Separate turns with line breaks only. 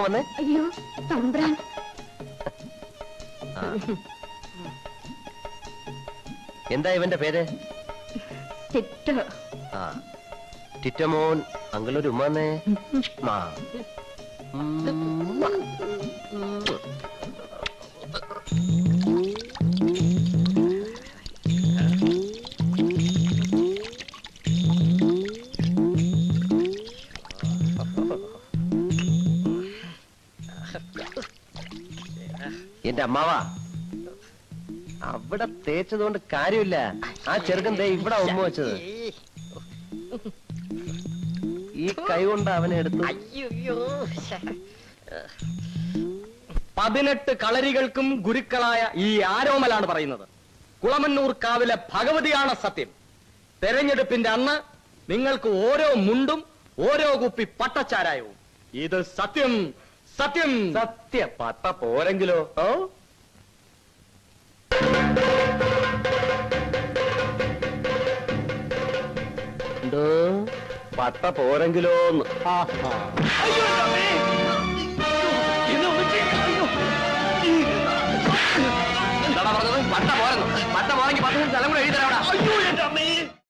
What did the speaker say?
വന്നേ.
അയ്യോ തമ്പ്രാൻ.
എന്താ ഇവന്റെ പേര്?
ടിറ്റോ.
ആ ടിറ്റമോൻ അങ്കിളൊരു ഉമ്മാന്നേ. എന്റെ അമ്മാവാ, അവിടെ തേച്ചതുകൊണ്ട് കാര്യമില്ല. ആ ചെറുക്കൻ ദേ ഇവിടെ ഉമ്മ വെച്ചത്. ഈ കൈ കൊണ്ട് അവനെ എടുത്തു.
18 കളരികൾക്കും ഗുരുക്കളായ ഈ ആരോമലാണ് പറയുന്നത്. കുളമന്നൂർ കാവിലെ ഭഗവതിയാണ് സത്യം. തെരഞ്ഞെടുപ്പിന്റെ അന്ന് നിങ്ങൾക്ക് ഓരോ മുണ്ടും ഓരോ കുപ്പി പട്ടച്ചാരായവും. ഇത് സത്യം സത്യം
സത്യ. പട്ട പോരെങ്കിലോ? ഓ പട്ട പോരെങ്കിലോന്ന്.
പട്ട പോരെന്ന്. പട്ട പോരെങ്കിൽ 10 സ്ഥലം കൂടെ എഴുതി തരാം.